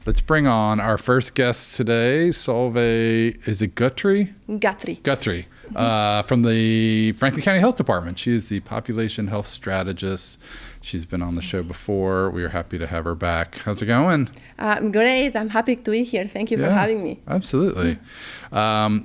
let's bring on our first guest today, Solvej, is it Guthrie? Guthrie, from the Franklin County Health Department. She is the Population Health Strategist. She's been on the show before. We are happy to have her back. How's it going? Great. I'm happy to be here. Thank you for having me. Absolutely.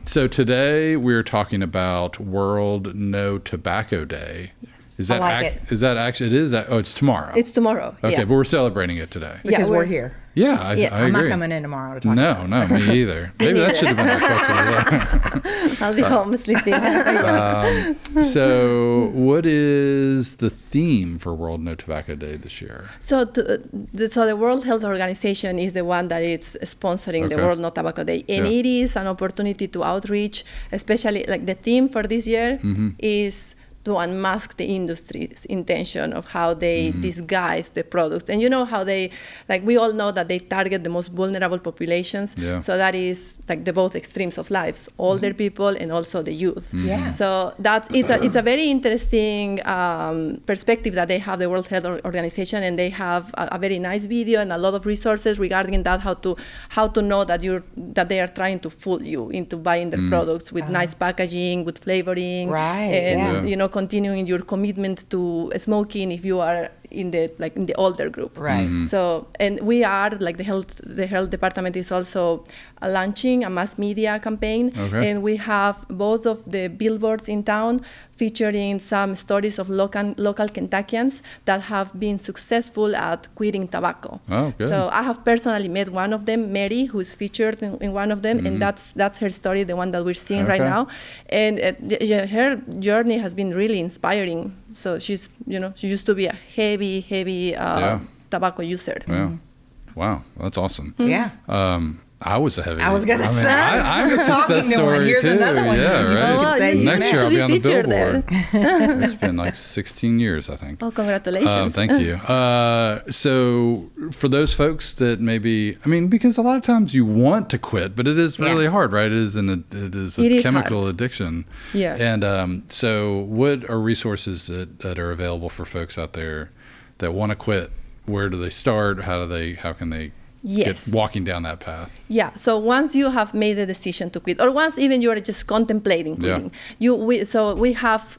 So today we're talking about World No Tobacco Day. Yes. Is that actually, it's tomorrow. It's tomorrow. Okay, yeah. but we're celebrating it today. Because we're here. Yeah, I agree. I'm not coming in tomorrow to talk about it. No, me either. Maybe that should have been our question. I'll be home sleeping. So what is the theme for World No Tobacco Day this year? So the World Health Organization is the one that is sponsoring the World No Tobacco Day. And it is an opportunity to outreach, especially like the theme for this year is to unmask the industry's intention of how they disguise the products. And you know how they, like we all know that they target the most vulnerable populations. Yeah. So that is like the both extremes of lives, older people and also the youth. Yeah. So it's a very interesting perspective that they have, the World Health Organization, and they have a very nice video and a lot of resources regarding that, how to know that they are trying to fool you into buying their products with nice packaging, with flavoring, and continuing your commitment to smoking if you are in the older group. Right. So, and we are like the health department is also launching a mass media campaign, and we have both of the billboards in town featuring some stories of local Kentuckians that have been successful at quitting tobacco. Oh, good. So I have personally met one of them, Mary, who is featured in one of them, and that's her story, the one that we're seeing right now. And her journey has been really inspiring. So she used to be a heavy tobacco user. Yeah. Wow, that's awesome. Yeah. I was a heavy. I was gonna say. I'm a success story Here's too. another one. Yeah, right. Next year I'll be on the billboard. It's been like 16 years, I think. Oh, congratulations! Thank you. So for those folks that maybe, because a lot of times you want to quit, but it is really hard, right? It is a chemical addiction. Yeah. And so, what are resources that are available for folks out there that want to quit? Where do they start? How can they get walking down that path? Yeah. So once you have made the decision to quit, or once even you are just contemplating quitting, we have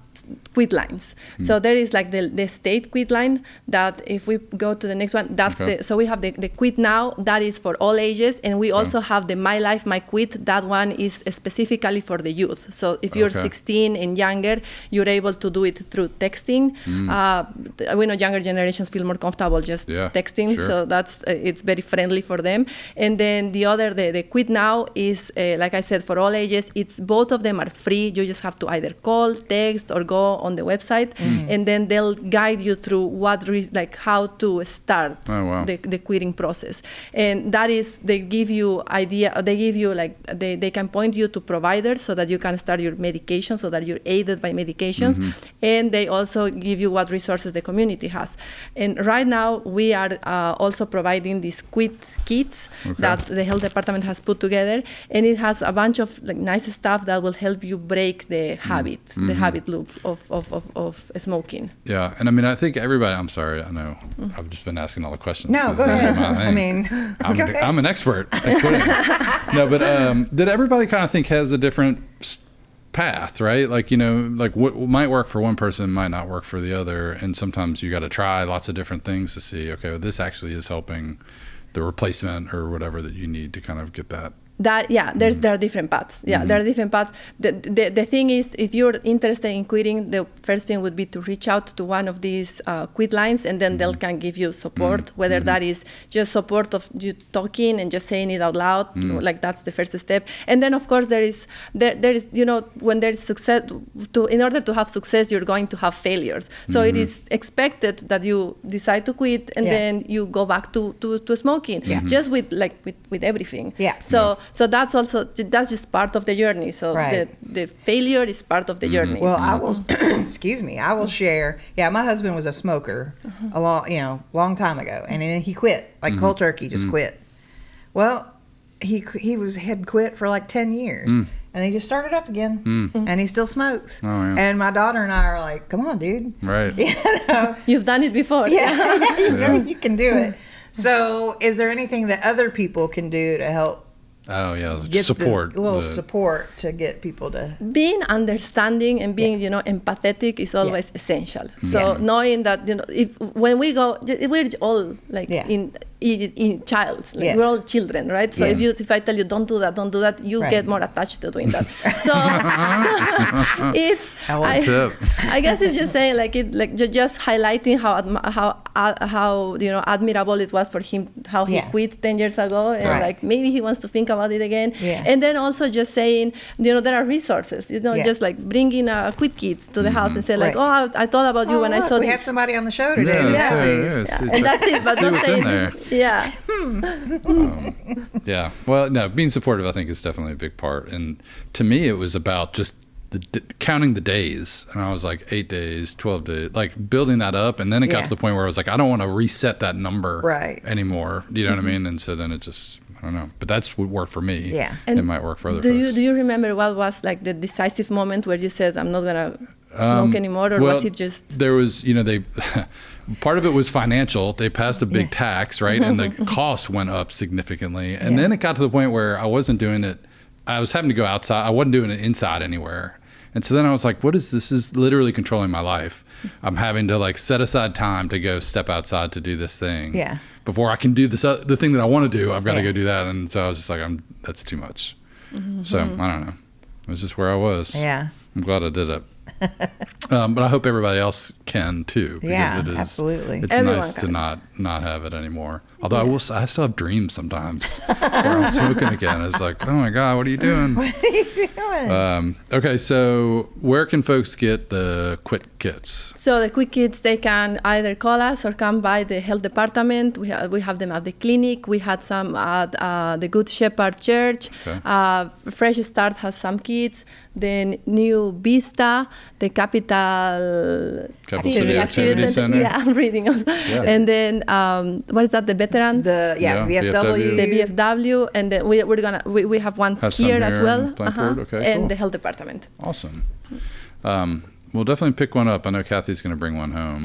quit lines. So there is like the state quit line that if we go to the next one, that's so we have the quit now, that is for all ages, and we also have the My Life, My Quit, that one is specifically for the youth. So if you're 16 and younger, you're able to do it through texting. We know younger generations feel more comfortable just texting, so that's it's very friendly for them. And then the other, the quit now is like I said, for all ages. It's both of them are free. You just have to either call, text, or go on the website, and then they'll guide you through how to start the quitting process. And that is, they give you they can point you to providers so that you can start your medication, so that you're aided by medications, and they also give you what resources the community has. And right now we are also providing these quit kits that the health department has put together, and it has a bunch of nice stuff that will help you break the habit, the habit loop of smoking. Yeah, and I think everybody, I'm sorry, I know I've just been asking all the questions. No, go ahead. I'm an expert at quitting. No, but did everybody kind of think has a different path, right? What might work for one person might not work for the other, and sometimes you got to try lots of different things to see, this actually is helping the replacement or whatever that you need to kind of get that. There are different paths. There are different paths. The thing is, if you're interested in quitting, the first thing would be to reach out to one of these quit lines, and then they can give you support, whether that is just support of you talking and just saying it out loud, that's the first step. And then of course there is when there is success, in order to have success, you're going to have failures. So it is expected that you decide to quit, and then you go back to smoking, just with everything. So that's just part of the journey. So the failure is part of the journey. Well, I will, I will share. Yeah, my husband was a smoker a long time ago, and then he quit, cold turkey, just quit. Well, he had quit for 10 years. And he just started up again, and he still smokes. Oh, yeah. And my daughter and I are like, come on, dude. Right. You've done it before. Yeah. You can do it. So, is there anything that other people can do to help? Oh yeah, Get support. a little support to get people to being understanding and being empathetic is always essential. So knowing that if when we go, we're all like in childs, like we're all children, right? So if I tell you don't do that, you get more attached to doing that. So it's I guess it's just saying just highlighting how admirable it was for him, how he quit 10 years ago, and like maybe he wants to think about it again. And then also just saying there are resources, just like bringing quit kids to the house and say like, oh, I thought about you when I saw we this. had somebody on the show today. And that's it, but not saying yeah. Yeah. Well, no, being supportive, I think, is definitely a big part. And to me, it was about just counting the days. And I was like 8 days, 12 days, like building that up. And then it got to the point where I was like, I don't want to reset that number anymore. You know what I mean? And so then it just, I don't know. But that's what worked for me. Yeah. And it might work for other folks. Do you remember what was like the decisive moment where you said, I'm not going to smoke anymore? Or was it just... There was, they... Part of it was financial. They passed a big tax, right? And the cost went up significantly. And then it got to the point where I wasn't doing it. I was having to go outside. I wasn't doing it inside anywhere. And so then I was like, what is this? This is literally controlling my life. I'm having to like set aside time to go step outside to do this thing. Yeah. Before I can do this, the thing that I want to do, I've got to go do that. And so I was just like, that's too much. So I don't know. It was just where I was. Yeah. I'm glad I did it. But I hope everybody else can too, because it is absolutely. It's Everyone nice can. to not have it anymore. Although I still have dreams sometimes where I'm smoking again. It's like, oh my God, what are you doing? What are you doing? Okay, so where can folks get the quit kits? So the quit kits, they can either call us or come by the health department. We have them at the clinic. We had some at the Good Shepherd Church. Okay. Fresh Start has some kits. The New Vista, the Capital City Activity Center. Yeah, I'm reading. And then what is that? The veterans. VFW. The VFW, and then we have one here as well. Okay, and cool. the health department. Awesome. We'll definitely pick one up. I know Kathy's going to bring one home.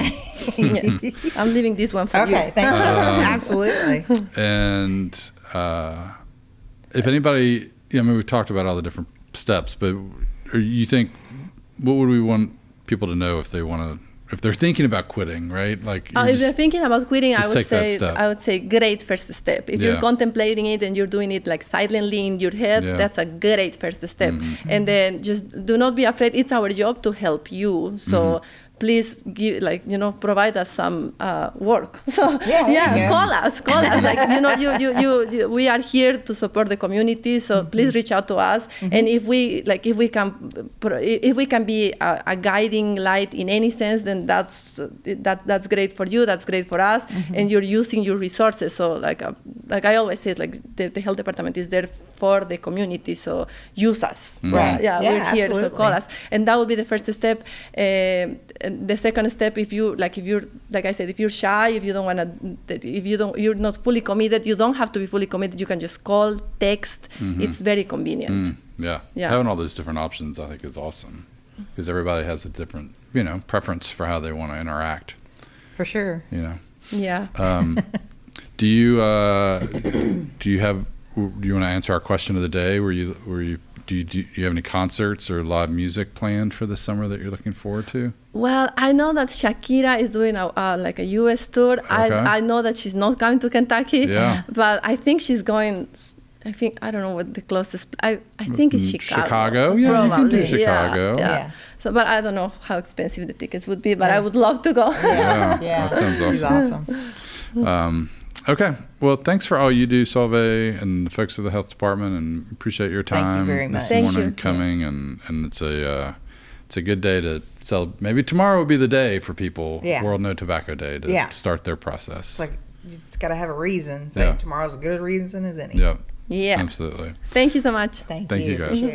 I'm leaving this one for you. Okay, thank you. Absolutely. And if anybody, we talked about all the different steps, but you think, what would we want people to know if they're thinking about quitting, right? Like if they're thinking about quitting, I would say great first step. If you're contemplating it and you're doing it like silently in your head, that's a great first step. And then just do not be afraid. It's our job to help you. So please provide us some work. So call us. Like we are here to support the community. So please reach out to us. And if we can be a guiding light in any sense, then that's great for you. That's great for us. And you're using your resources. So like I always say, like the health department is there for the community. So use us. We're here. Absolutely. So call us. And that would be the first step. The second step, if you're like I said, if you're shy, if you don't want to, you're not fully committed, you don't have to be fully committed. You can just call, text. It's very convenient. Yeah. Having all those different options, I think, is awesome, because everybody has a different, preference for how they want to interact. For sure. Yeah. Do you want to answer our question of the day? Do you have any concerts or live music planned for the summer that you're looking forward to? Well, I know that Shakira is doing a U.S. tour. Okay. I know that she's not coming to Kentucky, but I think she's going. I don't know what the closest. I think it's Chicago. Chicago, yeah, probably. You can do Chicago. Yeah. So, but I don't know how expensive the tickets would be. But I would love to go. That sounds awesome. She's awesome. Okay. Well, thanks for all you do, Solvej, and the folks of the health department, and appreciate your time this morning coming. And it's a good day to sell. Maybe tomorrow will be the day for people, World No Tobacco Day, to start their process. It's like you just got to have a reason. Tomorrow's as good a reason as any. Yeah. Absolutely. Thank you so much. Thank you guys.